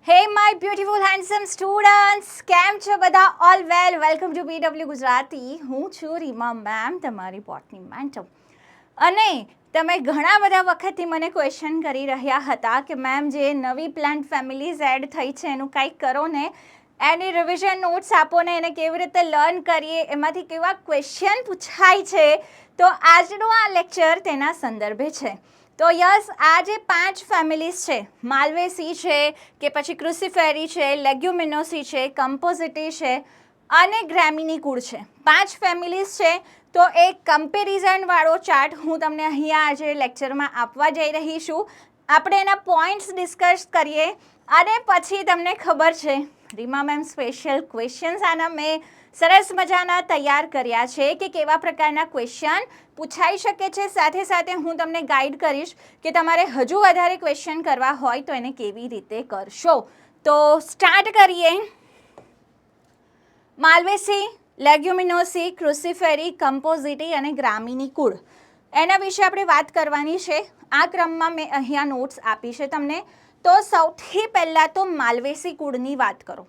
Hey my beautiful handsome students, કેમ છો બધા? All well, welcome to BW Gujarati. હું છું રીમા મેમ, તમારી બોટની મેડમ. અને તમે ઘણા બધા વખતથી મને ક્વેશ્ચન કરી રહ્યા હતા કે મેમ જે નવી પ્લાન્ટ ફેમિલીઝ એડ થઈ છે એનું કંઈક કરો ને, એની રિવિઝન નોટ્સ આપો ને, એને કેવી રીતે લર્ન કરીએ, એમાંથી કેવા ક્વેશ્ચન પૂછાય છે. તો આજનો આ લેક્ચર તેના સંદર્ભે છે. તો યસ, આ જે 5 ફેમિલીઝ છે, માલ્વેસી છે કે પછી ક્રુસિફેરી છે, લેગ્યુમિનોસી છે, કમ્પોઝિટી છે અને ગ્રેમિની કુળ છે, 5 ફેમિલીઝ છે. તો એક કમ્પેરિઝનવાળો ચાર્ટ હું તમને અહીંયા આજે લેક્ચરમાં આપવા જઈ રહી છું. આપણે એના પોઈન્ટ્સ ડિસ્કસ કરીએ અને પછી તમને ખબર છે રીમા મેમ સ્પેશિયલ ક્વેશ્ચન્સ આના મેં સરસ મજાના તૈયાર કર્યા છે કે કેવા પ્રકારના ક્વેશ્ચન પૂછાઈ શકે છે. સાથે સાથે હું તમને ગાઈડ કરીશ કે તમારે હજુ વધારે ક્વેશ્ચન કરવા હોય તો એને કેવી રીતે કરશો. તો સ્ટાર્ટ કરીએ. માલ્વેસી, લેગ્યુમિનોસી, ક્રુસિફેરી, કમ્પોઝિટી અને ગ્રામિની કુળ, એના વિશે આપણે વાત કરવાની છે. આ ક્રમમાં મેં અહીંયા નોટ્સ આપી છે તમને. તો સૌથી પહેલાં તો માલ્વેસી કુળની વાત કરો.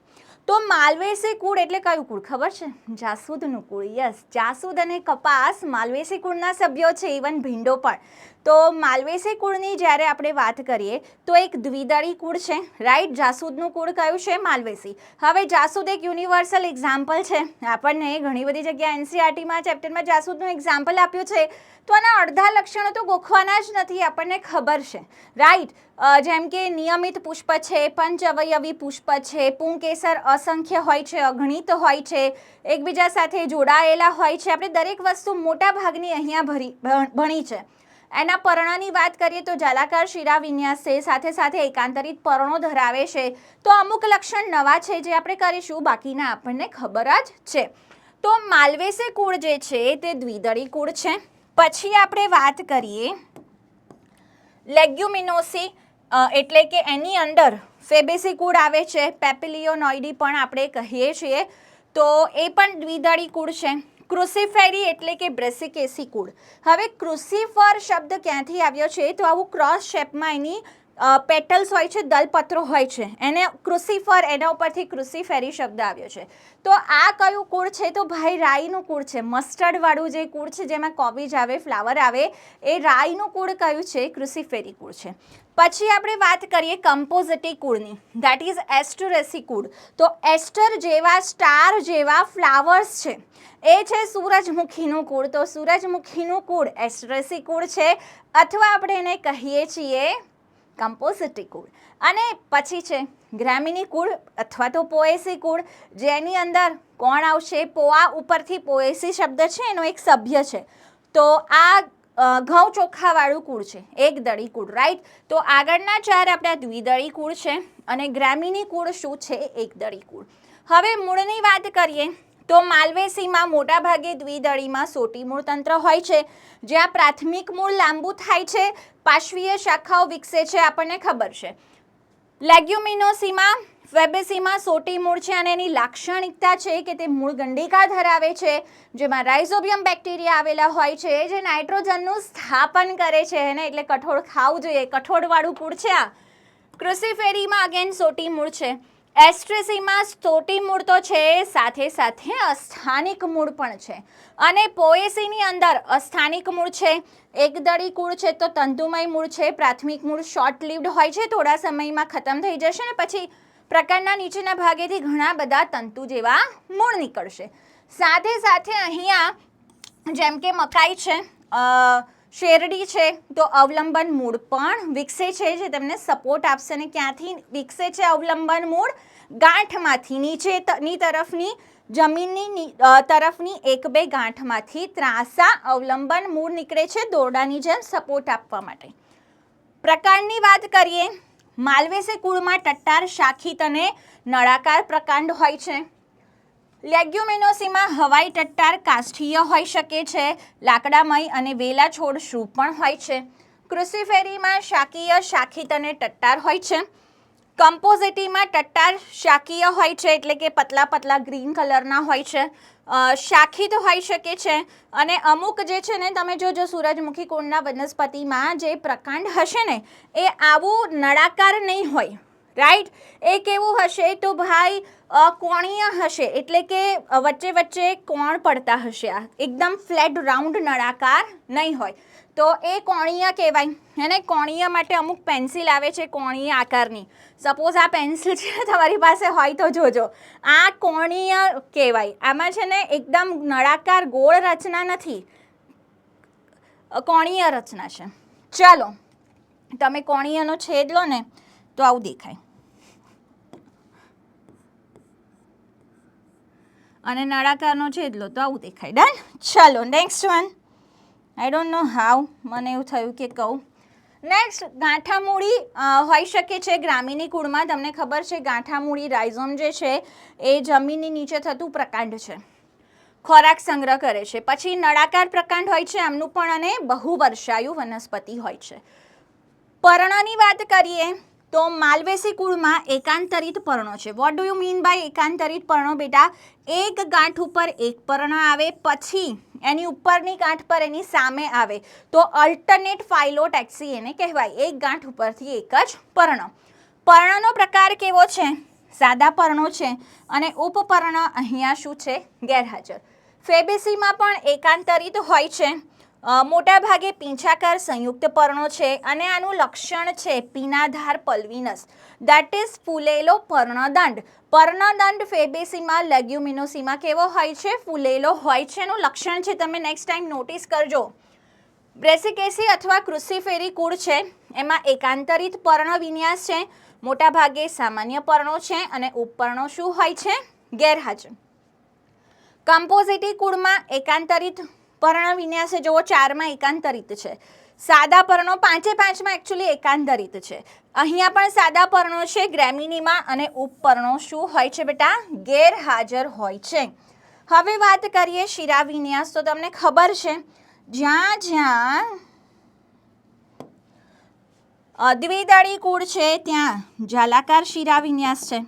તો માલ્વેસી કુળ એટલે કયું કુળ ખબર છે? જાસૂદનું કુળ. યસ, જાસૂદ અને કપાસ માલ્વેસી કુળના સભ્યો છે, ઇવન ભીંડો પણ. તો માલ્વેસી કુળની જ્યારે આપણે વાત કરીએ તો એક દ્વિદળી કુળ છે, રાઈટ. જાસૂદનું કુળ કયું છે? માલ્વેસી. હવે જાસૂદ એક યુનિવર્સલ એક્ઝામ્પલ છે. આપણને ઘણી બધી જગ્યાએ એનસીઆરટીમાં ચેપ્ટરમાં જાસૂદનું એક્ઝામ્પલ આપ્યું છે. તો આના અડધા લક્ષણો તો ગોખવાના જ નથી, આપણને ખબર છે, રાઈટ. જેમ કે નિયમિત પુષ્પ છે, પંચઅવયવી પુષ્પ છે, પુંકેસર અસંખ્ય હોય છે, અગણિત હોય છે, એકબીજા સાથે જોડાયેલા હોય છે. આપણે દરેક વસ્તુ મોટા ભાગની અહીંયા ભણી છે. એના પર્ણની વાત કરીએ તો જલાકાર શિરા વિન્યાસ છે, સાથે સાથે એકાંતરિત પર્ણો ધરાવે છે. તો અમુક લક્ષણ નવા છે જે આપણે કરીશું, બાકીના આપણને ખબર જ છે. તો માલ્વેસી કુળ જે છે તે દ્વિદળી કુળ છે. પછી આપણે વાત કરીએ લેગ્યુમિનોસી, એટલે કે એની અંદર ફેબેસી કુળ આવે છે, પેપિલિયોનોઇડી પણ આપણે કહીએ છીએ. તો એ પણ દ્વિદળી કુળ છે. ક્રુસિફેરી એટલે કે બ્રેસિકેસી કુળ. હવે ક્રુસિફર શબ્દ ક્યાંથી આવ્યો છે? તો આવું ક્રોસ શેપમાં એની પેટલ્સ હોય છે, દલપત્રો હોય છે, એને ક્રુસિફર, એના ઉપરથી ક્રુસિફેરી શબ્દ આવ્યો છે. તો આ કયું કુળ છે? તો ભાઈ રાઈનું કુળ છે. મસ્ટર્ડવાળું જે કુળ છે જેમાં કોબીજ આવે, ફ્લાવર આવે, એ રાઈનું કુળ કયું છે? ક્રુસિફેરી કુળ છે. પછી આપણે વાત કરીએ કમ્પોઝિટી કુળની, દેટ ઇઝ એસ્ટરેસી કુળ. તો એસ્ટર જેવા, સ્ટાર જેવા ફ્લાવર્સ છે, એ છે સૂરજમુખીનું કુળ. તો સૂરજમુખીનું કુળ એસ્ટરેસી કુળ છે, અથવા આપણે એને કહીએ છીએ કમ્પોઝિટી કુળ. અને પછી છે ગ્રેમિની કુળ અથવા તો પોએસી કુળ, જેની અંદર કોણ આવશે? પોઆ ઉપરથી પોએસી શબ્દ છે, એનો એક સભ્ય છે. તો આ ઘઉં ચોખાવાળું કુળ છે, એક દળી કુળ, રાઈટ. તો આગળના ચાર આપણા દ્વિદળી કુળ છે અને ગ્રામિની કુળ શું છે? એક દળી કુળ. હવે મૂળની વાત કરીએ તો માલ્વેસીમાં મોટાભાગે દ્વિદળીમાં સોટી મૂળ તંત્ર હોય છે, જ્યાં પ્રાથમિક મૂળ લાંબુ થાય છે, પાર્શ્વીય શાખાઓ વિકસે છે, આપણને ખબર છે. લેગ્યુમિનોસીમાં, ફેબેસીમાં સોટી મૂળ છે અને એની લાક્ષણિકતા છે કે તે મૂળ ગંડિકા ધરાવે છે, જેમાં રાઇઝોબિયમ બેક્ટેરિયા આવેલા હોય છે, જે નાઇટ્રોજનનું સ્થાપન કરે છે, એને એટલે કઠોળ ખાવું જોઈએ, કઠોળવાળું કુળ છે આ. ક્રુસિફેરીમાં અગેન સોટી મૂળ છે. એસ્ટ્રેસીમાં સોટી મૂળ તો છે, સાથે સાથે અસ્થાનિક મૂળ પણ છે. અને પોએસીની અંદર અસ્થાનિક મૂળ છે, એકદળી કુળ છે, તો તંતુમય મૂળ છે. પ્રાથમિક મૂળ શોર્ટ લિવ્ડ હોય છે, થોડા સમયમાં ખતમ થઈ જશે ને પછી પ્રકારના નીચેના ભાગેથી ઘણા બધા તંતુ જેવા મૂળ નીકળશે. સાથે સાથે અહીંયા જેમ કે મકાઈ છે, શેરડી છે, તો અવલંબન મૂળ પણ વિકસે છે, જે તમને સપોર્ટ આપશે. અને ક્યાંથી વિકસે છે અવલંબન મૂળ? ગાંઠમાંથી, નીચેની તરફની જમીનની તરફની એક બે ગાંઠમાંથી ત્રાંસા અવલંબન મૂળ નીકળે છે, દોરડાની જેમ સપોર્ટ આપવા માટે. પ્રકારની વાત કરીએ, માલ્વેસી કુળમાં ટટ્ટાર, શાખિત અને નળાકાર પ્રકાંડ હોય છે. લેગ્યુમિનોસીમાં હવાઈ ટટ્ટાર કાષ્ઠીય હોઈ શકે છે, લાકડામય અને વેલા છોડ શું પણ હોય છે. ક્રુસિફેરીમાં શાકીય, શાખિત અને ટટ્ટાર હોય છે. કમ્પોઝિટીમાં ટટ્ટાર શાકીય હોય છે, એટલે કે પતલા પતલા ગ્રીન કલરના હોય છે, શાખિત હોઈ શકે છે. અને અમુક જે છે ને, તમે જોજો સૂરજમુખી કુળના વનસ્પતિમાં જે પ્રકાંડ હશે ને, એ આવું નળાકાર નહીં હોય, રાઈટ. એ કેવું હશે તો ભાઈ કોણીય હશે, એટલે કે વચ્ચે વચ્ચે કોણ પડતા હશે. આ એકદમ ફ્લેટ રાઉન્ડ નળાકાર નહીં હોય, તો એ કોણીય કહેવાય. એને કોણીય માટે અમુક પેન્સિલ આવે છે કોણીય આકારની. સપોઝ આ પેન્સિલ છે તમારી પાસે હોય તો જોજો, આ કોણીય કહેવાય. આમાં છે ને એકદમ નળાકાર ગોળ રચના નથી, કોણીય રચના છે. ચાલો, તમે કોણીયનો છેદ લો ને તો આવું દેખાય, અને નળાકારનો છેદ લો તો આવું દેખાય. ડન. ચાલો next one. I don't know how, મને એવું થયું કે કહું. નેક્સ્ટ, ગાંઠામૂળી હોઈ શકે છે ગ્રામીની કુળમાં. તમને ખબર છે ગાંઠામૂળી રાઇઝોમ જે છે એ જમીનની નીચે થતું પ્રકાંડ છે, ખોરાક સંગ્રહ કરે છે. પછી નળાકાર પ્રકાંડ હોય છે આમનું પણ, અને બહુવર્ષાયુ વનસ્પતિ હોય છે. પર્ણની વાત કરીએ તો માલવેસી કુળમાં એકાંતરિત પર્ણો છે. What do you mean by એકાંતરિત પર્ણો બેટા? એક ગાંઠ ઉપર એક પર્ણ આવે, પછી એની ઉપરની ગાંઠ પર એની સામે આવે, તો અલ્ટરનેટ ફાઇલોટેક્સી એને કહેવાય. એક ગાંઠ ઉપરથી એક જ પર્ણ. પર્ણનો પ્રકાર કેવો છે? સાદા પર્ણો છે, અને ઉપપર્ણ અહીંયા શું છે? ગેરહાજર. ફેબેસીમાં પણ એકાંતરિત હોય છે. મોટા ભાગે પીંછાકાર સંયુક્ત પર્ણો છે, અને આનું લક્ષણ છે પીનાધાર પલ્વીનસ, દેટ ઇઝ ફૂલેલો પર્ણદંડ. પર્ણદંડ ફેબેસીમાં લેગ્યુમિનોસીમાં કેવો હોય છે? ફૂલેલો હોય છે. એનું લક્ષણ છે, તમે નેક્સ્ટ ટાઈમ નોટિસ કરજો. બ્રેસિકેસી અથવા ક્રુસિફેરી કુળ છે, એમાં એકાંતરિત પર્ણ વિન્યાસ છે. મોટા ભાગે સામાન્ય પર્ણો છે, અને ઉપપર્ણો શું હોય છે? ગેરહાજર. કમ્પોઝિટી કુળમાં એકાંતરિત પર્ણ વિન્યાસ છે. જુઓ, 4માં એકાંતરિત છે. સાદા પર્ણો 5-5માં એકચ્યુઅલી એકાંતરિત છે. અહીંયા પણ સાદા પર્ણો છે ગ્રેમિનીમાં, અને ઉપપર્ણો શું હોય છે બેટા? ગેરહાજર હોય છે. હવે વાત કરીએ શિરા વિન્યાસ. તો તમને ખબર છે જ્યાં જ્યાં દ્વિદળી કુળ છે ત્યાં જાલાકાર શિરા વિન્યાસ છે.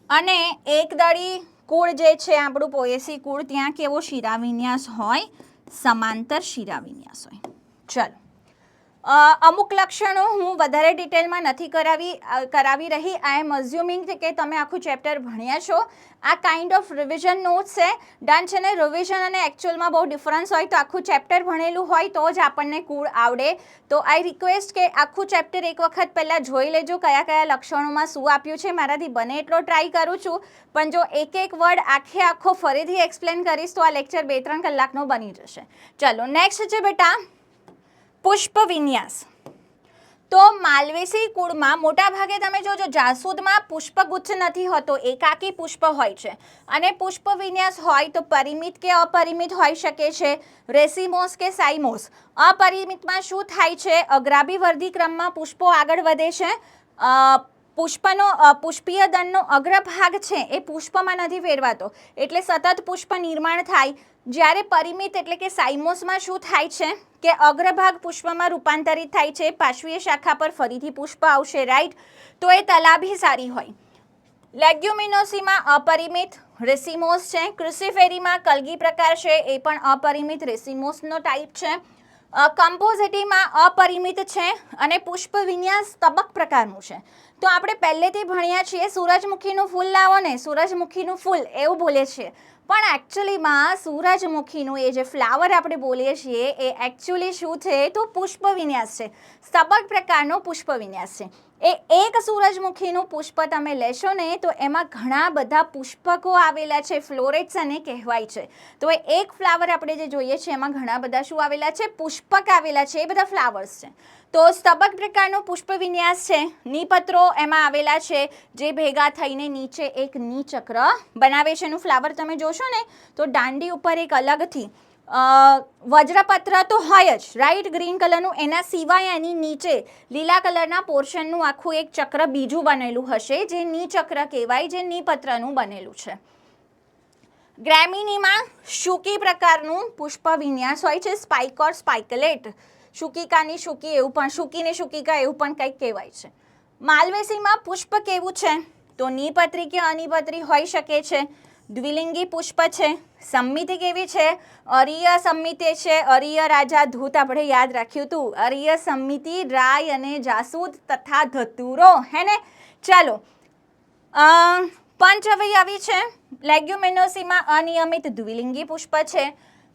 અને એકદળી કુળ જે છે આપણું પોએસી કુળ, ત્યાં કેવો શિરા વિન્યાસ હોય? સમાંતર શિરા વિન્યાસ હોય. ચલો, અમુક લક્ષણો હું વધારે ડિટેલમાં નથી કરાવી રહી. આઈ એમ અઝ્યુમિંગ કે તમે આખું ચેપ્ટર ભણ્યા છો. આ કાઇન્ડ ઓફ રિવિઝન નોટ્સ છે. ડન છે ને? રિવિઝન અને એકચ્યુઅલમાં બહુ ડિફરન્સ હોય, તો આખું ચેપ્ટર ભણેલું હોય તો જ આપણને કુળ આવડે. તો આઈ રિક્વેસ્ટ કે આખું ચેપ્ટર એક વખત પહેલાં જોઈ લેજો, કયા કયા લક્ષણોમાં શું આપ્યું છે. મારાથી બને એટલો ટ્રાય કરું છું, પણ જો એક એક વર્ડ આખો ફરીથી એક્સપ્લેન કરીશ તો આ લેક્ચર 2-3 કલાકનો બની જશે. ચલો નેક્સ્ટ છે બેટા પુષ્પ વિન્યાસ. તો માલવેસી કુળમાં મોટા ભાગે તમે જોજો જાસૂદમાં પુષ્પગુચ્છ નથી હોતો, એકાકી પુષ્પ હોય છે. અને પુષ્પ વિન્યાસ હોય તો પરિમિત કે અપરિમિત હોઈ શકે છે, રેસિમોસ કે સાઇમોસ. અપરિમિતમાં શું થાય છે? અગ્રાભિવર્ધી ક્રમમાં પુષ્પો આગળ વધે છે. પુષ્પીય દંડનો અગ્રભાગ છે એ પુષ્પમાં નથી ફેરવાતો, એટલે સતત પુષ્પ નિર્માણ થાય. જ્યારે પરિમિત એટલે કે સાઇમોસમાં શું થાય છે કે અગ્રભાગ પુષ્પમાં રૂપાંતરિત થાય છે, પાર્શ્વીય શાખા પર ફરીથી પુષ્પ આવશે. રાઈટ. તો એ તલાભી સારી હોય. લેગ્યુમિનોસીમાં અપરિમિત રેસિમોસ છે. ક્રુસિફેરીમાં કલગી પ્રકાર છે, એ પણ અપરિમિત રેસિમોસનો ટાઈપ છે. કમ્પોઝિટીમાં અપરિમિત છે, અને પુષ્પ વિન્યાસ તબક પ્રકારનું છે. તો આપણે પહેલેથી ભણ્યા છીએ સૂરજમુખીનું ફૂલ લાવો ને, સૂરજમુખીનું ફૂલ એવું બોલે છીએ, પણ એકચ્યુઅલીમાં સૂરજમુખીનું એ જે ફ્લાવર આપણે બોલીએ છીએ એ એકચ્યુઅલી શું છે? તો પુષ્પ વિન્યાસ છે. સ્તબક પ્રકારનો પુષ્પ વિન્યાસ છે. એ એક સૂરજમુખીનું પુષ્પ તમે લેશો ને તો એમાં ઘણા બધા પુષ્પકો આવેલા છે, ફ્લોરેટ્સ એને કહેવાય છે. તો એ એક ફ્લાવર આપણે જે જોઈએ છે એમાં ઘણા બધા શું આવેલા છે? પુષ્પક આવેલા છે. એ બધા ફ્લાવર્સ છે. તો સ્તબક પ્રકારનો પુષ્પ વિન્યાસ છે. નિપત્રો એમાં આવેલા છે, જે ભેગા થઈને નીચે એક નિચક્ર બનાવે છે. એનું ફ્લાવર તમે જોશો ને તો દાંડી ઉપર એક અલગથી વજ્રપત્ર તો હોય જ, રાઈટ, ગ્રીન કલરનું. એના સિવાય એની નીચે લીલા કલરના પોર્શનનું આખું એક ચક્ર બીજું બનેલું હશે, જે નિચક્ર કહેવાય, જે નિપત્રનું બનેલું છે. ગ્રેમિનીમાં શુકી પ્રકારનું પુષ્પ વિન્યાસ હોય છે. સ્પાઇક ઓર સ્પાઇકલેટ, શુકિકાની શુકી એવું પણ, શુકીને શુકિકા એવું પણ કંઈક કહેવાય છે. માલવેસીમાં પુષ્પ કેવું છે? તો નિપત્રી કે અનિપત્રી હોઈ શકે છે. દ્વિલિંગી પુષ્પ છે. સંમિતિ કેવી છે? અરિય સંમિતિ છે. અરિય રાજા ધૂત આપણે યાદ રાખ્યું હતું. અરિય સંમિતિ રાય અને જાસૂદ તથા ધતુરો હે ને. ચાલો પંચઅવયવી છે. લેગ્યુમિનોસીમાં અનિયમિત દ્વિલિંગી પુષ્પ છે.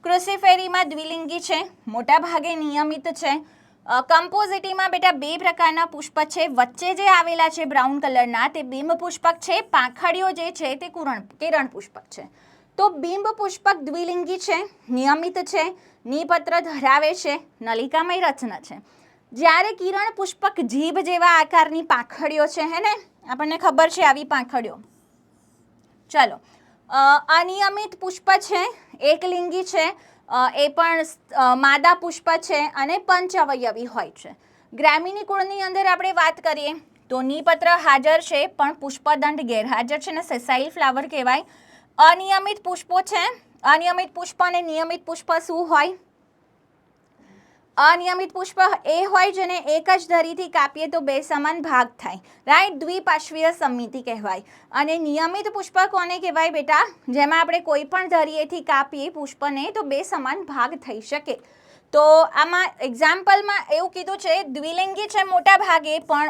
ક્રુસિફેરીમાં દ્વિલિંગી છે, મોટા ભાગે નિયમિત છે. કમ્પોઝિટીમાં બેટા બે પ્રકારના પુષ્પ છે. વચ્ચે જે આવેલા છે બ્રાઉન કલરના તે બિંબ પુષ્પક છે. પાંખડીઓ જે છે તે કિરણ પુષ્પક છે. તો બિંબ પુષ્પક દ્વિલિંગી છે, નિયમિત છે, નિપત્ર ધરાવે છે, નલિકામય રચના છે. જ્યારે કિરણ પુષ્પક જીભ જેવા આકારની પાંખડીઓ છે હે ને, આપણને ખબર છે આવી પાંખડીઓ. ચલો અનિયમિત પુષ્પ છે, એકલિંગી છે, એ પણ માદા પુષ્પ છે અને પંચઅવયવી હોય છે. ગ્રામીની કુળની અંદર આપણે વાત કરીએ તો નિપત્ર હાજર છે પણ પુષ્પદંડ ગેરહાજર છે ને સેસાઇલ ફ્લાવર કહેવાય. અનિયમિત પુષ્પો છે. અનિયમિત પુષ્પ અને નિયમિત પુષ્પ શું હોય? અનિયમિત પુષ્પ એ હોય જેને એક જ ધરીથી કાપીએ તો બે સમાન ભાગ થાય, રાઈટ, દ્વિપાર્શ્વીય સંમિતિ કહેવાય. અને નિયમિત પુષ્પ કોને કહેવાય બેટા? જેમાં આપણે કોઈ પણ ધરીએથી કાપીએ પુષ્પને તો બે સમાન ભાગ થઈ શકે. તો આમાં એક્ઝામ્પલમાં એવું કીધું છે દ્વિલિંગી છે મોટા ભાગે, પણ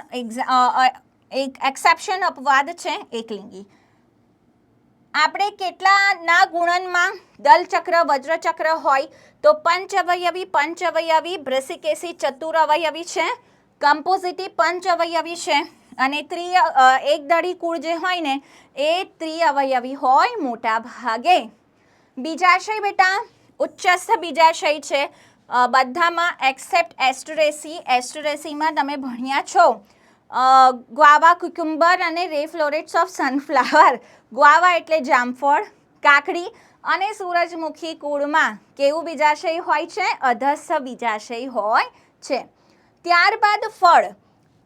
એક એક્સેપ્શન અપવાદ છે એકલિંગી. આપણે કેટલાના ગુણનમાં દલચક્ર વજ્રચક્ર હોય તો પંચઅવયવી બ્રેસિકેસી ચતુરઅવયવી છે, કમ્પોઝિટી પંચઅવયવી છે અને એકદળી કુળ જે હોય ને એ ત્રિઅવયવી હોય મોટા ભાગે. બીજાશય બેટા ઉચ્ચસ્થ બીજાશય છે બધામાં એક્સેપ્ટ એસ્ટરેસી. એસ્ટરેસીમાં તમે ભણ્યા છો ગ્વાવા, ક્યુકુમ્બર અને રે ફ્લોરેટ્સ ઓફ સનફ્લાવર. ગ્વાવા એટલે જામફળ, કાકડી અને સૂરજમુખી કુળમાં કેવું બીજાશય હોય છે? અધસ્થ બીજાશય હોય છે. ત્યારબાદ ફળ.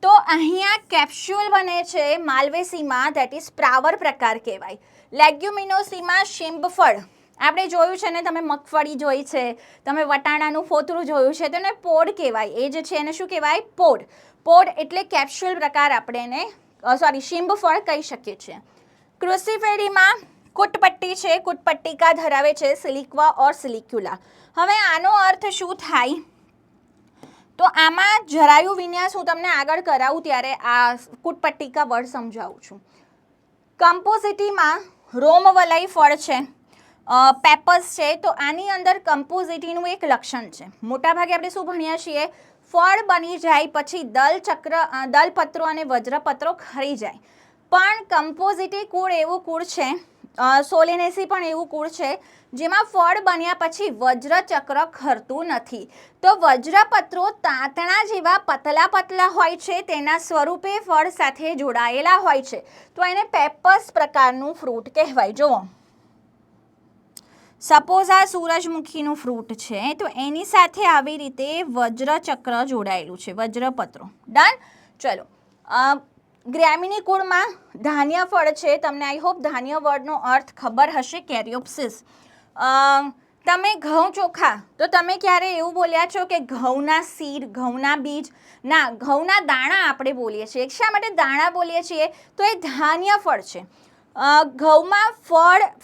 તો અહીંયા કેપ્સ્યુલ બને છે માલ્વેસીમાં, ધેટ ઇઝ પ્રાવર પ્રકાર કહેવાય. લેગ્યુમિનોસીમાં શિંબફળ આપણે જોયું છે ને, તમે મગફળી જોઈ છે, તમે વટાણાનું ફોતરું જોયું છે, તો એને પોડ કહેવાય. એ જે છે એને શું કહેવાય? પોડ. પોડ એટલે કેપ્સ્યુલ પ્રકાર આપણે એને શિંબફળ કહી શકીએ છીએ. ક્રુસિફેરીમાં કુટપટ્ટી છે, કુટપટ્ટિકા ધરાવે છે, સિલિક્વા ઓર સિલિક્યુલા. હવે આનો અર્થ શું થાય? તો આમાં જરાયુ વિન્યાસ હું તમને આગળ કરાવું ત્યારે આ કુટપટ્ટિકા વર્ડ સમજાવું છું. કમ્પોઝિટીમાં રોમવલય ફળ છે, પેપર્સ છે. તો આની અંદર કમ્પોઝિટીનું એક લક્ષણ છે. મોટાભાગે આપણે શું ભણ્યા છીએ? ફળ બની જાય પછી દલપત્રો અને વજ્રપત્રો ખરી જાય. પણ કમ્પોઝિટી કુળ એવું કુળ છે, સોલેનેસી પણ એવું કુળ છે જેમાં ફળ બન્યા પછી વજ્રચક્ર ખરતું નથી. તો વજ્રપત્રો તાંતણા જેવા પતલા પતલા હોય છે, તેના સ્વરૂપે ફળ સાથે જોડાયેલા હોય છે. તો એને પેપર્સ પ્રકારનું ફ્રૂટ કહેવાય. જુઓ, સપોઝ આ સૂરજમુખીનું ફ્રૂટ છે તો એની સાથે આવી રીતે વજ્રચક્ર જોડાયેલું છે, વજ્રપત્રો. ડન. ચલો ગ્રામીની કુળમાં ધાન્ય ફળ છે. તમને આઈ હોપ ધાન્ય વર્ડનો અર્થ ખબર હશે, કેરિયોપ્સિસ. તમે ઘઉં ચોખા, તો તમે ક્યારે એવું બોલ્યા છો કે ઘઉંના સીડ, ઘઉંના બીજ? ના, ઘઉંના દાણા આપણે બોલીએ છીએ. શા માટે દાણા બોલીએ છીએ? તો એ ધાન્ય ફળ છે. ઘઉંમાં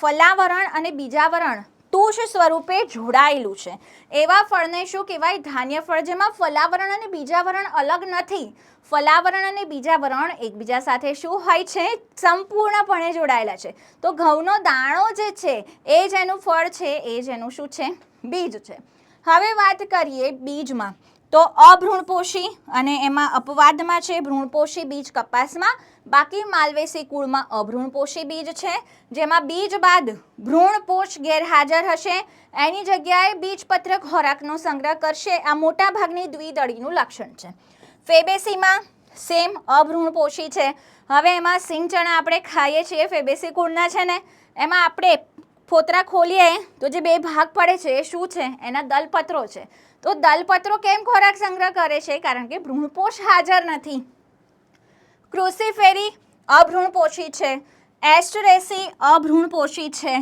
ફલાવરણ અને બીજાવરણ તુષ સ્વરૂપે જોડાયેલું છે. એવા ફળને શું કહેવાય? ધાન્ય ફળ. જેમાં ફલાવરણ અને બીજાવરણ અલગ નથી. ફલાવરણ અને બીજાવરણ એકબીજા સાથે શું હોય છે? સંપૂર્ણપણે જોડાયેલા છે. તો ઘઉંનો દાણો જે છે એ જ એનું ફળ છે, એ જ એનું શું છે? બીજ છે. હવે વાત કરીએ બીજમાં. તો અભ્રૂણપોષી અને એમાં અપવાદમાં છે ભ્રૂણપોષી બીજ કપાસમાં. બાકી માલ્વેસી કુળમાં અભ્રૂણપોષી બીજ છે, જેમાં બીજ બાદ ભ્રૂણપોષ ગેરહાજર હશે. એની જગ્યાએ બીજપત્ર ખોરાકનો સંગ્રહ કરશે. આ મોટા ભાગની દ્વિદળીનું લક્ષણ છે. ફેબેસીમાં સેમ અભ્રૂણપોષી છે. હવે એમાં સિંગ ચણા આપણે ખાઈએ છીએ, ફેબેસી કુળના છે ને, એમાં આપણે ફોતરા ખોલીએ તો જે બે ભાગ પડે છે એ શું છે? એના દલપત્રો છે. તો દલપત્રો કેમ ખોરાક સંગ્રહ કરે છે? કારણ કે ભ્રૂણપોષ હાજર નથી. ક્રુસિફેરી અભ્રૂણપોષી છે. એસ્ટરેસી અભ્રૂણપોષી છે.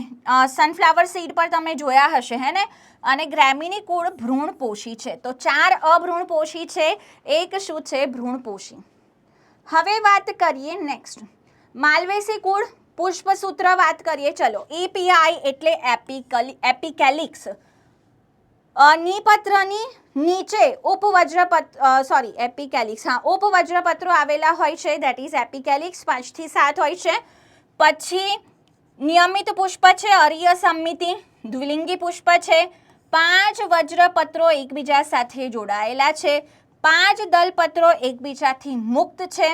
સનફ્લાવર સીડ પર તમે જોયા હશે હે ને. અને ગ્રામીની કુળ ભ્રૂણપોષી છે. તો 4 અભ્રૂણપોષી છે, એક શું છે? ભ્રૂણપોષી. હવે વાત કરીએ નેક્સ્ટ. માલ્વેસી કુળ પુષ્પસૂત્ર વાત કરીએ, ચલો EPI એટલે એપિકેલિક્સ. નિપત્રની નીચે એપિકેલિક્સ, ઉપવજ્રપત્રો આવેલા હોય છે, દેટ ઇઝ એપિકેલિક્સ. 5 થી 7 હોય છે. પછી નિયમિત પુષ્પ છે, અરીય સમમિતિ, દ્વિલિંગી પુષ્પ છે. 5 વજ્રપત્રો એકબીજા સાથે જોડાયેલા છે. 5 દલપત્રો એકબીજાથી મુક્ત છે.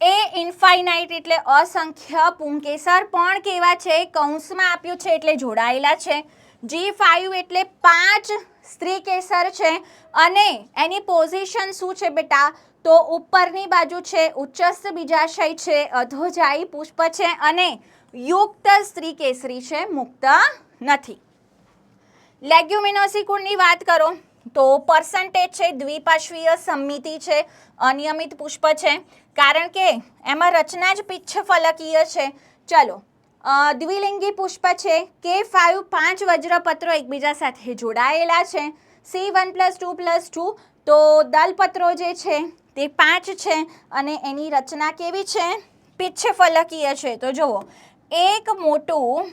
એ ઇન્ફાઇનાઇટ એટલે અસંખ્ય. પુંકેસર પણ કેવા છે, કૌંસમાં આપ્યું છે એટલે જોડાયેલા છે. G5 એટલે 5 સ્ત્રી કેસર છે અને એની પોઝિશન શું છે બેટા, તો ઉપરની બાજુ છે, ઉચ્ચસ્થ બીજાશય છે, અધોજાયી પુષ્પ છે અને યુક્ત સ્ત્રી કેસરી છે, મુક્ત નથી. લેગ્યુમિનોસી કુળની વાત કરો તો પર્સન્ટેજ છે, દ્વિપાર્શ્વીય સમમિતિ છે, અનિયમિત પુષ્પ છે, કારણ કે એમાં રચના જ પિચ્છ ફલકીય છે. ચલો દ્વિલિંગી પુષ્પ છે, K5 5 વજ્રપત્રો એકબીજા સાથે જોડાયેલા છે. C1 + 2 + 2, તો દલપત્રો જે છે તે 5 છે અને એની રચના કેવી છે, પિચ્છ ફલકીય છે. તો જુઓ, એક મોટું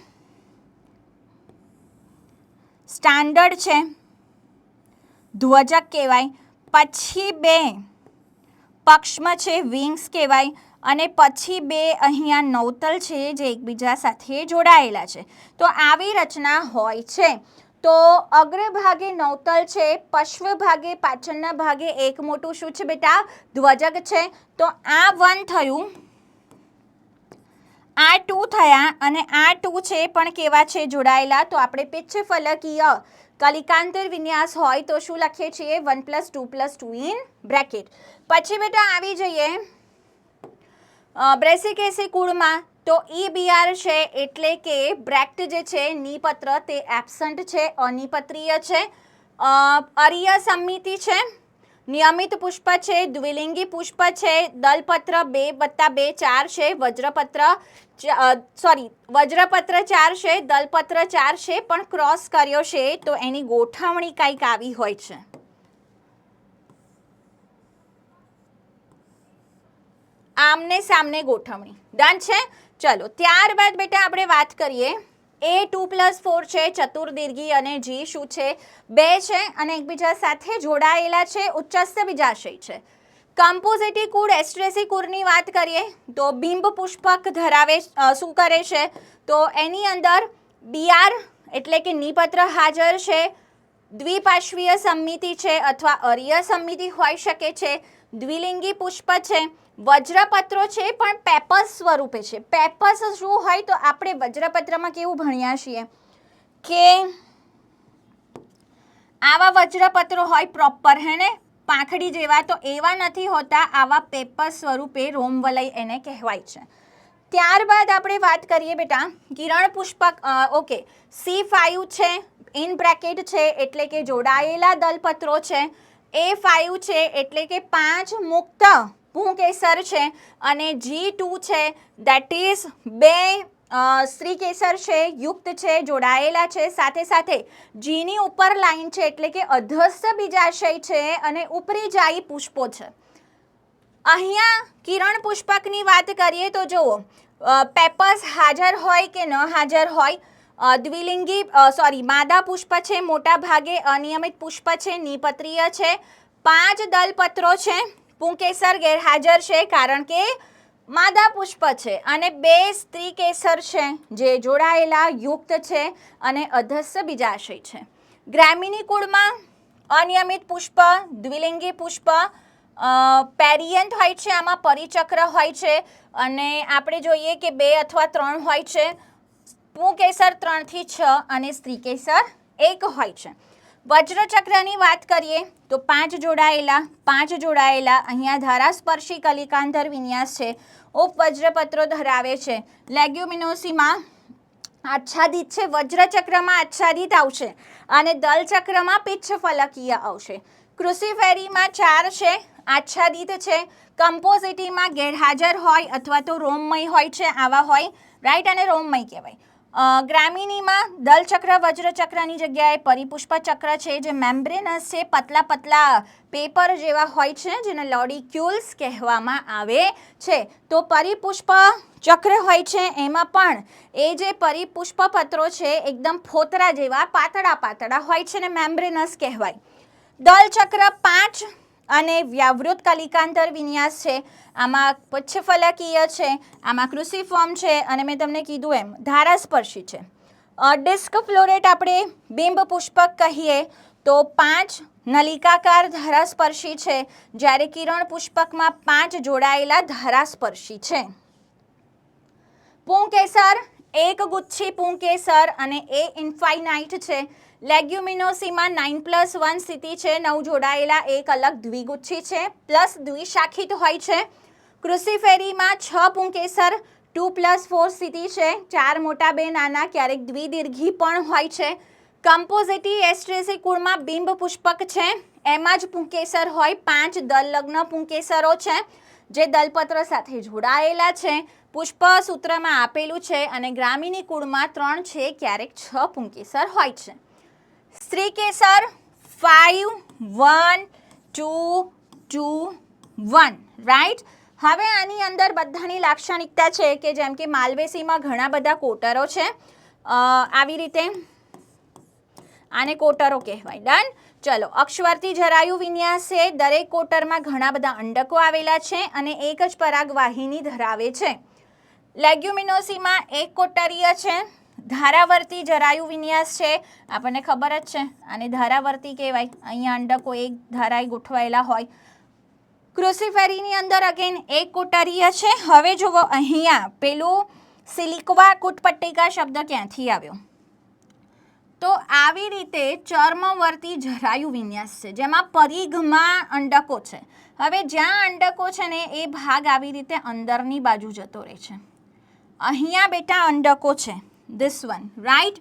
સ્ટાન્ડર્ડ છે, ધ્વજક કહેવાય. પછી 2 પક્ષમાં છે, વિંગ્સ કહેવાય. અને પછી 2 અહીંયા નૌતલ છે જે એકબીજા સાથે જોડાયેલા છે. તો આવી રચના હોય છે. તો અગ્રભાગે નૌતલ છે, પશ્વ ભાગે પાછળના ભાગે એક મોટું શું છે બેટા, ધ્વજક છે. તો આ 1 થયું, આ 2 થયા અને આ 2 છે પણ કેવા છે, જોડાયેલા. તો આપણે પિચ્છ ફલકીય કલિકાંતર વિન્યાસ હોય તો શું લખીએ છીએ, 1 + 2 + 2 ઇન બ્રેકેટ. પછી બેટા આવી જઈએ બ્રેસિકેસી કુળમાં. તો EBR છે એટલે કે બ્રેક્ટ જે છે નિપત્ર તે એબસન્ટ છે, અનિપત્રીય છે. અરીય સમમિતિ છે, નિયમિત પુષ્પ છે, દ્વિલિંગી પુષ્પ છે, દલપત્ર 2+2 4 છે, વજ્રપત્ર 4 છે, દલપત્ર 4 છે, પણ ક્રોસ કર્યો છે તો એની ગોઠવણી કંઈક આવી હોય છે. આમને સામને ગોઠવણી ડન છે. ચલો ત્યારબાદ બેટા આપણે વાત કરીએ, A2 + 4 છે, ચતુર્દીર્ઘી અને G શું છે, 2 છે અને એકબીજા સાથે જોડાયેલા છે, ઉચ્ચસ્થ બીજાશય છે. કમ્પોઝિટી કુળ એસ્ટ્રેસી કુળની વાત કરીએ તો બિંબ પુષ્પક ધરાવે, શું કરે છે, તો એની અંદર BR એટલે કે નિપત્ર હાજર છે, દ્વિપાર્શ્વીય સમમિતિ છે અથવા અરીય સમમિતિ હોઈ શકે છે, દ્વિલિંગી પુષ્પ છે, વજ્રપત્રો છે પણ પેપર્સ સ્વરૂપે છે. પેપર્સ શું હોય, તો આપણે વજ્રપત્રમાં કેવું ભણ્યા છીએ કે આવા વજ્રપત્રો હોય પ્રોપર, હે ને, પાંખડી જેવા, તો એવા નથી હોતા, આવા પેપર સ્વરૂપે રોમવલય એને કહેવાય છે. ત્યારબાદ આપણે વાત કરીએ બેટા કિરણ પુષ્પક. ઓકે, C5 છે, ઇન બ્રેકેટ છે એટલે કે જોડાયેલા દલપત્રો છે. A5 છે એટલે કે 5 મુક્ત પુંકેસર છે અને G2 છે, દેટ ઇઝ 2 સ્ત્રી કેસર છે, યુક્ત છે, જોડાયેલા છે. સાથે સાથે જીની ઉપર લાઈન છે એટલે કે અધસ્થ બીજાશય છે અને ઉપરી જાઈ પુષ્પો છે. અહીંયા કિરણ પુષ્પકની વાત કરીએ તો જુઓ, પેપર્સ હાજર હોય કે ન હાજર હોય. દ્વિલિંગી માદા પુષ્પ છે, મોટા ભાગે અનિયમિત પુષ્પ છે, નિપત્રીય છે. 5 દલપત્રો છે, પુંકેસર ગેરહાજર છે કારણ કે માદા પુષ્પ છે અને 2 સ્ત્રી કેસર છે જે જોડાયેલા, યુક્ત છે અને અધસ્થ બીજાશય છે. ગ્રામીની કુળમાં અનિયમિત પુષ્પ, દ્વિલિંગી પુષ્પ, પેરિયન્ટ હોય છે, આમાં પરિચક્ર હોય છે અને આપણે જોઈએ કે 2 અથવા 3 હોય છે. પુંકેસર 3 થી 6 અને સ્ત્રી કેસર 1 હોય છે. વજ્રચક્રની વાત કરીએ તો 5 જોડાયેલા, અહીંયા ધારાસ્પર્શી કલિકાંતર વિન્યાસ છે, ઉપવજ્રપત્રો ધરાવે છે. લેગ્યુમિનોસીમાં આચ્છાદિત છે, વજ્રચક્રમાં આચ્છાદિત આવશે અને દલચક્રમાં પિચ્છ ફલકીય આવશે. ક્રુસિફેરીમાં 4 છે, આચ્છાદિત છે. કમ્પોઝિટીમાં ગેરહાજર હોય અથવા તો રોમમય હોય છે, આવા હોય, રાઈટ, અને રોમમય કહેવાય. ગ્રામીણીમાં દલચક્ર વજ્રચક્રની જગ્યાએ પરિપુષ્પ ચક્ર છે જે મેમ્બ્રેનસ છે, પતલા પેપર જેવા હોય છે જેને લોડિક્યુલ્સ કહેવામાં આવે છે. તો પરિપુષ્પ ચક્ર હોય છે એમાં પણ એ જે પરિપુષ્પપત્રો છે એકદમ ફોતરા જેવા પાતળા પાતળા હોય છે ને મેમ્બ્રેનસ કહેવાય. દલચક્ર 5 અને વ્યાવૃત કલિકાંતર વિન્યાસ છે. આમાં પચ્છફલકીય છે, આમાં ક્રુસિફોર્મ છે અને મેં તમને કીધું એમ ધારાસ્પર્શી છે. ડિસ્ક ફ્લોરેટ આપણે બિંબ પુષ્પક કહીએ તો 5 નલિકાકાર ધારાસ્પર્શી છે, જ્યારે કિરણ પુષ્પકમાં 5 જોડાયેલા ધારાસ્પર્શી છે. પુંકેસર એક ગુચ્છી પુંકેસર અને એ ઇન્ફાઇનાઇટ છે. લેગ્યુમિનોસીમાં 9+1 સ્થિતિ છે, 9 જોડાયેલા એક અલગ દ્વિગુચ્છી છે પ્લસ દ્વિશાખિત હોય છે. ક્રુસિફેરીમાં 6 પુંકેસર 2+4 સ્થિતિ છે, 4 મોટા 2 નાના, ક્યારેક દ્વિદીર્ઘી પણ હોય છે. કમ્પોઝિટી એસ્ટ્રેસી કુળમાં બિંબ પુષ્પક છે, એમાં જ પુંકેસર હોય. 5 દલલગ્ન પુંકેસરો છે જે દલપત્ર સાથે જોડાયેલા છે. પુષ્પ સૂત્રમાં આપેલું છે અને ગ્રામીની કુળમાં 3 છે, ક્યારેક 6 પુંકેસર હોય છે. સ્ત્રીકેસર 5 1 2 2 1 રાઈટ. હવે આની અંદર બધાની લાક્ષણિકતા છે કે જેમ કે માલવેસીમાં ઘણા બધા કોટરો છે, આવી રીતે આને કોટરો કહેવાય. ડન. ચલો, અક્ષવર્તી જરાયુ વિન્યાસ છે, દરેક કોટરમાં ઘણા બધા અંડકો આવેલા છે અને એક જ પરાગવાહિની ધરાવે છે. લેગ્યુમિનોસીમાં એક કોટરીય છે. ધારાવર્તી જરાયુ વિન્યાસ છે, આપણને ખબર જ છે આને ધારાવર્તી કહેવાય. અહીંયા અંડકો એક ધારાએ ગોઠવાયેલા હોય. ક્રુસિફેરીની અંદર અગેન એક કોટરીય છે. હવે જુઓ અહીંયા પેલું સિલિક્વા કુટપટ્ટિકા શબ્દ ક્યાંથી આવ્યો? તો આવી રીતે ચર્મવર્તી જરાયુ વિન્યાસ છે જેમાં પરિઘમાં અંડકો છે. હવે જ્યાં અંડકો છે ને એ ભાગ આવી રીતે અંદરની બાજુ જતો રહે છે. અહીંયા બેટા અંડકો છે, ધીસ વન રાઈટ.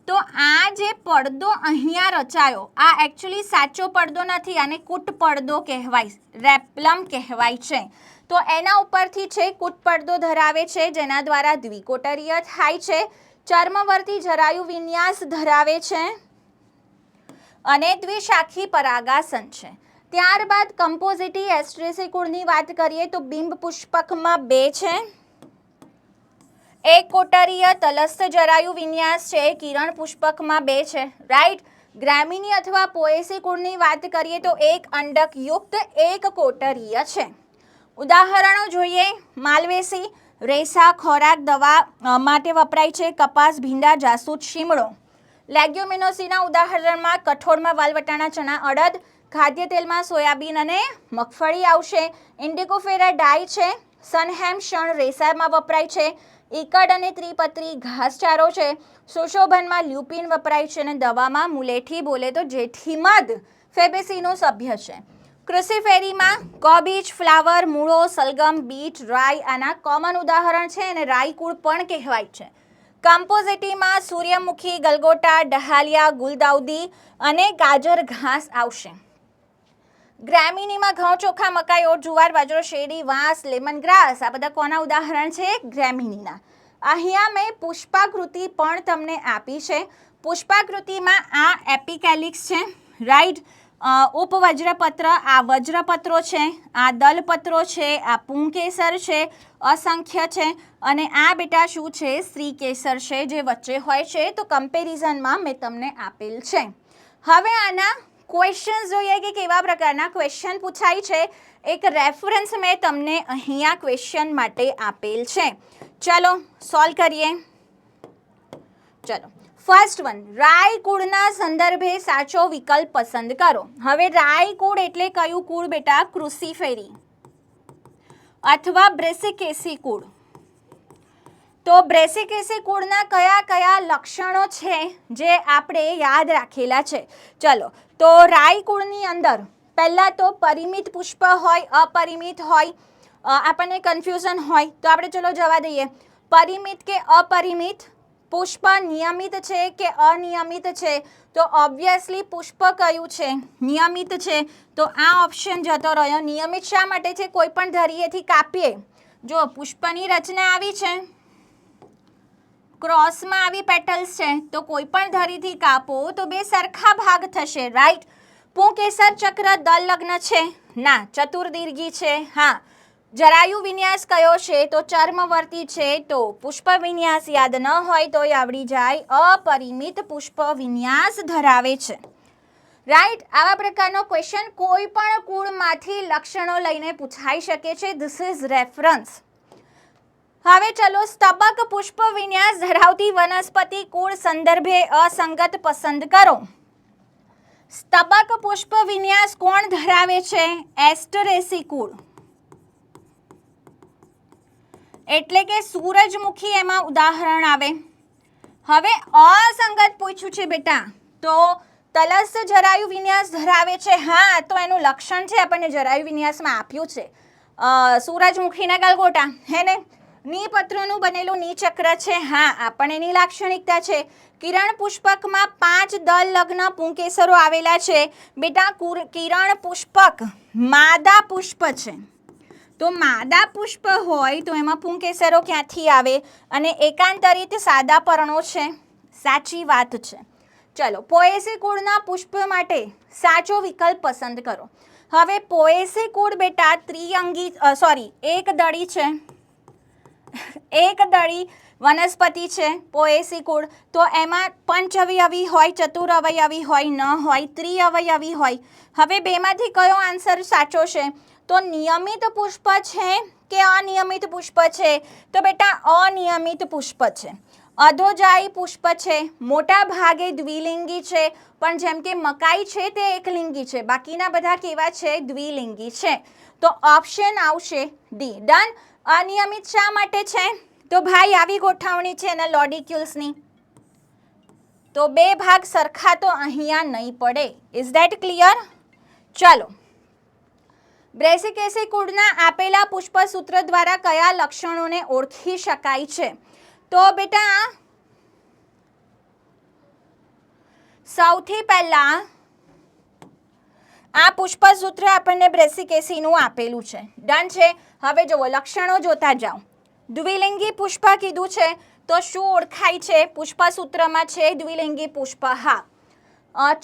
તો આ જે પડદો અહીંયા રચાયો આ એકચ્યુઅલી સાચો પડદો નથી, આને કૂટ પડદો કહેવાય, રેપ્લમ કહેવાય છે. તો એના ઉપરથી છે કૂટ પડદો ધરાવે છે જેના દ્વારા દ્વિકોટરીય થાય છે. ચર્મવર્તી જરાયુ વિન્યાસ ધરાવે છે અને દ્વિશાખી પરાગાસન છે. ત્યારબાદ કમ્પોઝિટી એસ્ટ્રેસી કુળની વાત કરીએ તો બિંબ પુષ્પકમાં 2 છે, એક કોટરીય તલસ્થ જરાયુ વિન્યાસ છે, કિરણ પુષ્પકમાં 2 છે રાઈટ. ગ્રામીની અથવા પોએસી કુળની વાત કરીએ તો એક અંડક યુક્ત એક કોટરીય છે. ઉદાહરણો જોઈએ. માલવેસી રેસા ખોરાક દવા માટે વપરાય છે, કપાસ ભીંડા જાસૂદ શીમળો. લેગ્યુમિનોસીના ઉદાહરણમાં કઠોળમાં વાલ વટાણા ચણા અડદ, ખાદ્ય તેલમાં સોયાબીન અને મગફળી આવશે. ઇન્ડિકોફેરા ડાય છે, સનહેમ શણ રેસામાં વપરાય છે. ઇકડ અને ત્રિપત્રી ઘાસચારો છે. સુશોભનમાં લ્યુપિન વપરાય છે અને દવામાં મુલેઠી બોલે તો જેઠીમધ ફેબેસીનું સભ્ય છે. ક્રુસિફેરીમાં કોબીજ, ફ્લાવર, મૂળો, સલગમ, બીટ, રાઈ આના કોમન ઉદાહરણ છે અને રાઈ કુળ પણ કહેવાય છે. કમ્પોઝિટીમાં સૂર્યમુખી, ગલગોટા, ડહાલિયા, ગુલદાઉદી અને ગાજર ઘાસ આવશે. ગ્રામીનીમાં ઘઉં, ચોખા, મકાઈ, ઓટ, જુવાર, બાજરો, શેરડી, વાંસ, લેમન ગ્રાસ આ બધા કોના ઉદાહરણ છે? ગ્રામીનીના. અહીંયા મેં પુષ્પાકૃતિ પણ તમને આપી છે. પુષ્પાકૃતિમાં આ એપિકેલિક્સ છે રાઈટ. ઉપવજ્રપત્ર આ વજ્રપત્રો છે, આ દલપત્રો છે, આ પુંકેસર છે, અસંખ્ય છે અને આ બેટા શું છે? સ્ત્રીકેસર છે જે વચ્ચે હોય છે. તો કમ્પેરિઝનમાં મેં તમને આપેલ છે. હવે આના ક્વેશ્ચન જોઈએ કે કેવા પ્રકારના ક્વેશ્ચન પૂછાય છે. એક રેફરન્સ મેં તમને અહીંયા ક્વેશ્ચન માટે આપેલ છે. ચલો સોલ્વ કરીએ. ચલો ફર્સ્ટ વન, રાઈ કુળના સંદર્ભે સાચો વિકલ્પ પસંદ કરો. હવે રાઈ કુળ એટલે કયું કુળ બેટા? ક્રુસિફેરી અથવા બ્રેસિકેસી કુળ. તો બ્રેસિકેસી કુળના કયા કયા લક્ષણો છે જે આપણે યાદ રાખેલા છે? ચલો, તો રાઈ કુળની અંદર પહેલાં તો પરિમિત પુષ્પ હોય, અપરિમિત હોય, આપણને કન્ફ્યુઝન હોય તો આપણે ચલો જવા દઈએ. પરિમિત કે અપરિમિત, પુષ્પ નિયમિત છે કે અનિયમિત છે? તો ઓબ્વિયસલી પુષ્પ કયું છે? નિયમિત છે. તો આ ઓપ્શન જતો રહ્યો. નિયમિત શા માટે છે? કોઈ પણ ધરીએથી કાપીએ, જો પુષ્પની રચના આવી છે, ક્રોસમાં આવી પેટલ્સ છે, તો કોઈ પણ ધરીથી કાપો તો બે સરખા ભાગ થશે રાઈટ. પુંકેસર ચક્ર દલ લગ્ન છે? ના. ચતુર્દીર્ઘી છે? હા. જરાયુ વિન્યાસ કયો છે તો ચર્મવર્તી છે. તો પુષ્પ વિન્યાસ યાદ ન હોય તો આવડી જાય, અપરિમિત પુષ્પ વિન્યાસ ધરાવે છે. રાઈટ, આવા પ્રકારનો ક્વેશ્ચન કોઈ પણ કુળમાંથી લક્ષણો લઈને પૂછાઈ શકે છે. This is reference. હવે ચલો, સ્તબક પુષ્પ વિન્યાસ ધરાવતી વનસ્પતિ કુળ સંદર્ભે અસંગત પસંદ કરો. સ્તબક પુષ્પ વિન્યાસ કોણ ધરાવે છે? એસ્ટરેસી કુળ, એટલે કે સૂરજમુખી એમાં ઉદાહરણ આવે. હવે અસંગત પૂછ્યું છે બેટા, તો તલસ્થ જરાયુ વિન્યાસ ધરાવે છે. હા, તો એનું લક્ષણ છે આપણને જરાયુ વિન્યાસમાં આપ્યું છે, સૂરજમુખીના ગલગોટા, હે ને? નીપત્રનું બનેલું નીચક્ર છે. હા, આ પણ એની લાક્ષણિકતા છે. કિરણ પુષ્પકમાં 5 દલ લગ્ન પુંકેસરો આવેલા છે. બેટા, કિરણ પુષ્પક માદા પુષ્પ છે, તો માદા પુષ્પ હોય તો એમાં પુંકેસરો ક્યાંથી આવે? અને એકાંતરિત સાદા પર્ણો છે. સાચી વાત છે. ચલો, પોએસી કુળના પુષ્પ માટે સાચો વિકલ્પ પસંદ કરો. હવે પોએસી કુળ બેટા ત્રિઅંગી એક દળી છે, એક દળી વનસ્પતિ છે પોએસી કુળ. તો એમાં પંચઅવયવી હોય, ચતુરઅવયવી હોય, ન હોય, ત્રિઅવયવી હોય. હવે બેમાંથી કયો આન્સર સાચો છે? તો નિયમિત પુષ્પ છે કે અનિયમિત પુષ્પ છે? તો બેટા અનિયમિત પુષ્પ છે. અધોજાયી પુષ્પ છે, મોટા ભાગે દ્વિલિંગી છે, પણ જેમ કે મકાઈ છે તે એકલિંગી છે, બાકીના બધા કેવા છે? દ્વિલિંગી છે. તો ઓપ્શન આવશે ડી. ડન. અનિયમિત શા માટે છે? તો ભાઈ આવી ગોઠવણી છે એના લોડિક્યુલ્સની, તો બે ભાગ સરખા તો અહીંયા નહીં પડે. Is that clear? ચલો, બ્રેસિકેસી કુળના આપેલા પુષ્પસૂત્ર દ્વારા કયા લક્ષણોને ઓળખી શકાય છે? તો બેટા સૌથી પહેલા આ પુષ્પસૂત્ર આપણને બ્રેસિકેસીનું આપેલું છે. ડન છે. હવે જુઓ, લક્ષણો જોતા જાઓ. દ્વિલિંગી પુષ્પ કીધું છે, તો શું ઓળખાય છે? પુષ્પસૂત્રમાં છે દ્વિલિંગી પુષ્પ. હા.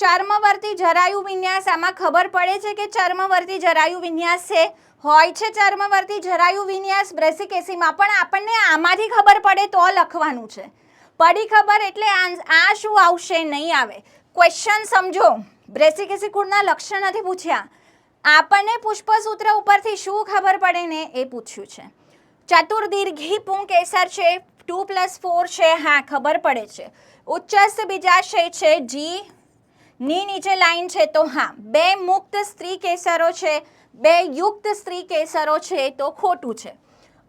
ચર્મવર્તી જરાયુ વિન્યાસ, આમાં ખબર પડે છે કે ચર્મવર્તી જરાયુ વિન્યાસ છે, હોય છે ચર્મવર્તી જરાયુ વિન્યાસ બ્રેસિકેસીમાં, પણ આપણને આમાંથી ખબર પડે તો લખવાનું છે. પડી ખબર એટલે આ શું આવશે? નહીં આવે. ક્વેશ્ચન સમજો, બ્રેસિકેસી કુળના લક્ષણ નથી પૂછ્યા, આપણને પુષ્પસૂત્ર ઉપરથી શું ખબર પડે ને એ પૂછ્યું છે. ચતુર્દીર્ઘી પુંકેસર છે, 2+4 છે, હા ખબર પડે છે. ઉચ્ચસ્થ બીજાશય છે, જી ની નીચે લાઈન છે, તો હા. 2 મુક્ત સ્ત્રી કેસરો છે, 2 યુક્ત સ્ત્રી કેસરો છે, તો ખોટું છે.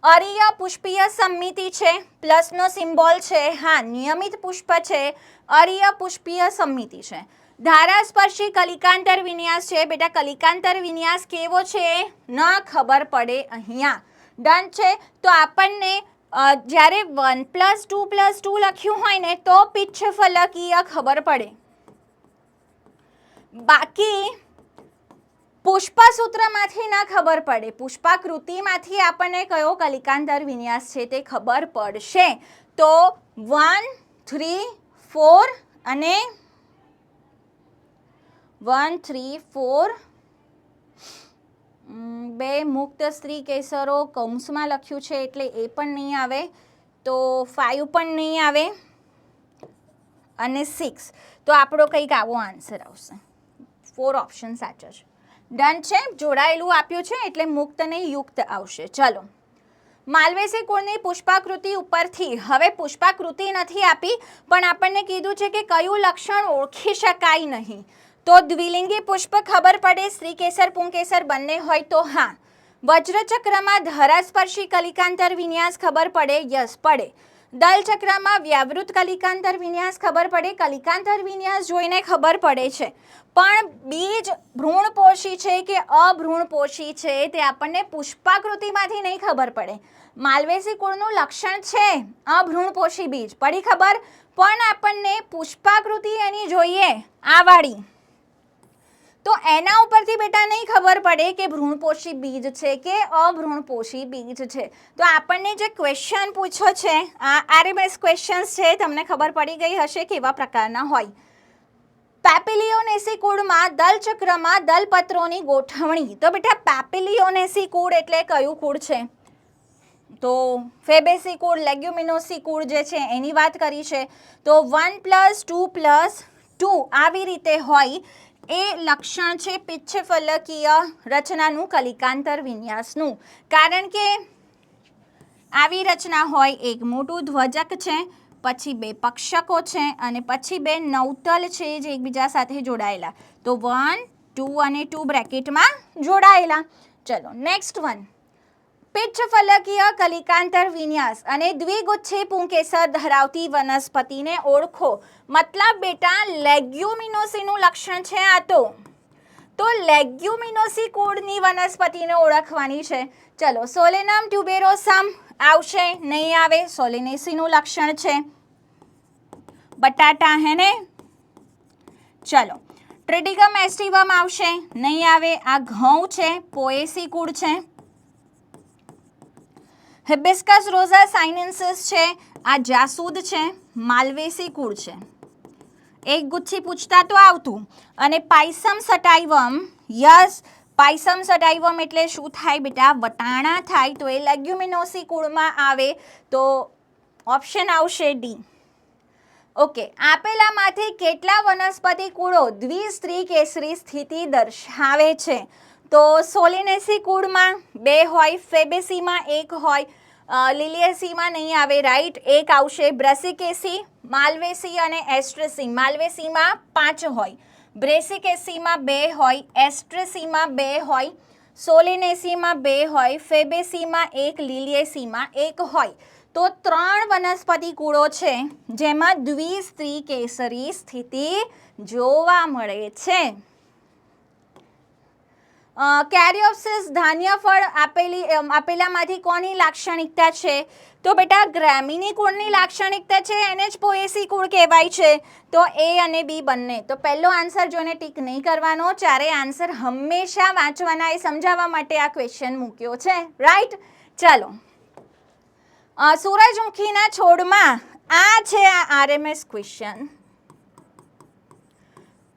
અરીય પુષ્પીય સમિતિ છે, પ્લસનો સિમ્બોલ છે, હા નિયમિત પુષ્પ છે, અરીય પુષ્પીય સમિતિ છે. ધારાસ્પર્શી કલિકાંતર વિન્યાસ છે. બેટા કલિકાંતર વિન્યાસ કેવો છે? ન ખબર પડે અહીંયા. ડન છે. તો આપણને જ્યારે 1+2+2 લખ્યું હોય ને તો પિચ્છફલકીય ખબર પડે, બાકી પુષ્પસૂત્રમાંથી ના ખબર પડે. પુષ્પાકૃતિમાંથી આપણને કયો કલિકાંતર વિન્યાસ છે તે ખબર પડશે. તો 1, 3, 4 અને 1, 3, 4 2 મુક્ત સ્ત્રી કેસરો કૌંસમાં લખ્યું છે એટલે એ પણ નહીં આવે, તો 5 પણ નહીં આવે, અને 6. તો આપણો કંઈક આવો આન્સર આવશે. 4 ઓપ્શન સાચો છે. ડન છે. જોડાયેલું આપ્યું છે એટલે મુક્ત અને યુક્ત આવશે. ચલો, માલવેસી કુળની પુષ્પાકૃતિ ઉપરથી, હવે પુષ્પાકૃતિ નથી આપી પણ આપણને કીધું છે કે કયું લક્ષણ ઓળખી શકાય નહીં, તો દ્વિલિંગી પુષ્પ ખબર પડે, સ્ત્રીકેસર પુંકેસર બંને હોય તો હા. વજ્રચક્રમાં ધરાસ્પર્શી કલિકાંતર વિન્યાસ ખબર પડે, યસ પડે. દલચક્રમાં વ્યાવૃત કલિકાંતર વિન્યાસ ખબર પડે, કલિકાંતર વિન્યાસ જોઈને ખબર પડે છે, પણ બીજ ભ્રૂણપોષી છે કે અભ્રૂણપોષી છે તે આપણને પુષ્પાકૃતિમાંથી નહીં ખબર પડે. માલવેસી કુળનું લક્ષણ છે અભ્રૂણપોષી બીજ, પડી ખબર, પણ આપણને પુષ્પાકૃતિ એની જોઈએ આ વાળી, તો એના ઉપરથી બેટા નહીં ખબર પડે કે ભ્રૂણપોષી બીજ છે કે અભ્રૂણપોષી બીજ છે. તો આપણને જે ક્વેશ્ચન પૂછ્યો છે, આ આરએમએસ ક્વેશ્ચન્સ છે, તમને ખબર પડી ગઈ હશે કેવા પ્રકારના હોય. પેપિલિયોનેસી કુળમાં દલચક્રમાં દલપત્રોની ગોઠવણી. તો બેટા પેપિલિયોનેસી કુળ એટલે કયું કુળ છે? તો ફેબેસી કુળ, લેગ્યુમિનોસી કુળ જે છે એની વાત કરી છે. તો 1+2+2 આવી રીતે હોય એ લક્ષણ છે પિચ્છફલકીય રચનાનું, કલિકાંતર વિન્યાસનું. કારણ કે આવી રચના હોય, એક મોટું ધ્વજક છે, પછી બે પક્ષકો છે અને પછી બે નવતલ છે જે એકબીજા સાથે જોડાયેલા. તો 1, 2 અને 2 બ્રેકેટમાં જોડાયેલા. ચલો નેક્સ્ટ વન, પિચ્છફલકીય કલિકાંતર વિન્યાસ અને દ્વિગુચ્છી પુંકેસર ધરાવતી વનસ્પતિને ઓળખો. મતલબ બેટા લેગ્યુમિનોસીનું લક્ષણ છે આ. તો લેગ્યુમિનોસી કુળની વનસ્પતિને ઓળખવાની છે. ચલો સોલેનમ ટ્યુબેરોસમ આવશે? નહીં આવે. સોલેનેસીનું લક્ષણ છે. બટાટા હે ને? ચલો ટ્રિડિગમ એસ્ટિવમ આવશે? નહીં આવે. આ ઘઉં છે, પોએસી કુળ છે. હિબિસ્કસ રોઝા સાઇનેન્સિસ છે, આ જાસૂદ છે, માલ્વેસી કુળ છે. એક ગુચ્છી પૂછતા તો આવતું. અને પાયસમ સટાઇવમ, યસ પાયસમ સટાઇવમ એટલે શું થાય બેટા? વટાણા થાય. તો એ લેગ્યુમિનોસી કુળમાં આવે. તો ઓપ્શન આવશે ડી. ઓકે, આપેલામાંથી કેટલા વનસ્પતિ કુળો દ્વિસ્ત્રી કેસરી સ્થિતિ દર્શાવે છે? તો સોલિનેસી કુળમાં 2 હોય, ફેબેસીમાં 1 હોય, લિલિએસીમાં નહીં આવે. રાઈટ, 1 આવશે. બ્રેસિકેસી, માલ્વેસી અને એસ્ટ્રેસી. માલ્વેસીમાં 5 હોય, બ્રેસિકેસીમાં 2 હોય, એસ્ટ્રેસીમાં 2 હોય, સોલિનેસીમાં 2 હોય, ફેબેસીમાં 1, લિલિએસીમાં 1 હોય. તો 3 વનસ્પતિ કુળો છે જેમાં દ્વિસ્ત્રી કેસરી સ્થિતિ જોવા મળે છે. કેરિઓપ્સિસ ધાન્ય ફળ આપેલામાંથી કોની લાક્ષણિકતા છે? તો બેટા ગ્રેમિની કુળની લાક્ષણિકતા છે, એને જ પોએસી કુળ કહેવાય છે. તો એ અને બી બંને. તો પહેલો આન્સર જોઈને ટીક નહીં કરવાનો, ચારે આન્સર હંમેશા વાંચવાના. એ સમજાવવા માટે આ ક્વેશ્ચન મૂક્યો છે. રાઈટ, ચાલો સૂરજમુખીના છોડમાં આ છે આ આરએમએસ ક્વેશ્ચન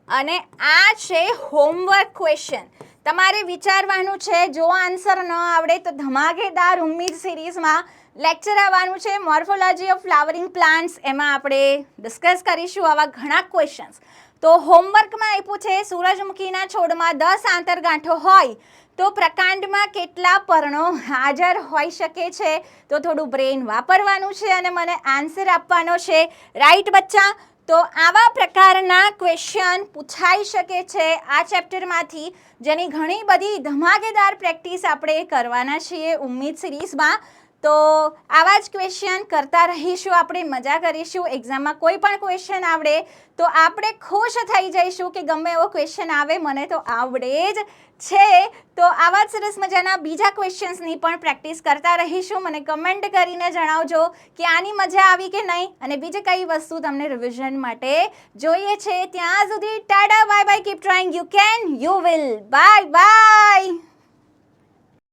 અને આ છે હોમવર્ક ક્વેશ્ચન. તમારે વિચારવાનું છે. જો આન્સર ન આવડે તો ધમાકેદાર ઉમ્મીદ સિરીઝમાં લેક્ચર આવવાનું છે, મોર્ફોલોજી ઓફ ફ્લાવરિંગ પ્લાન્ટ્સ. એમાં આપણે ડિસ્કસ કરીશું આવા ઘણા ક્વેશ્ચન્સ. તો હોમવર્કમાં આપ્યું છે સૂરજમુખીના છોડમાં 10 આંતરગાંઠો હોય તો પ્રકાંડમાં કેટલા પર્ણો હાજર હોઈ શકે છે? તો થોડું બ્રેઇન વાપરવાનું છે અને મને આન્સર આપવાનો છે. રાઈટ બચ્ચા? તો આવા પ્રકારના ક્વેશ્ચન પૂછાઈ શકે છે આ ચેપ્ટરમાંથી, જેની ઘણી બધી ધમાકેદાર પ્રેક્ટિસ આપણે કરવાના છીએ ઉમ્મીદ સિરીઝમાં. તો આવા જ ક્વેશ્ચન કરતા રહીશું, આપણે મજા કરીશું. એક્ઝામમાં કોઈ પણ ક્વેશ્ચન આવડે તો આપણે ખુશ થઈ જઈશું કે ગમે એવો ક્વેશ્ચન આવે, મને તો આવડે જ છે. તો આવા જ સરસ મજાના બીજા ક્વેશ્ચન્સની પણ પ્રેક્ટિસ કરતા રહીશું. મને કમેન્ટ કરીને જણાવજો કે આની મજા આવી કે નહીં અને બીજી કઈ વસ્તુ તમને રિવિઝન માટે જોઈએ છે. ત્યાં સુધી Tata, bye bye, keep trying, you can, you will. Bye bye.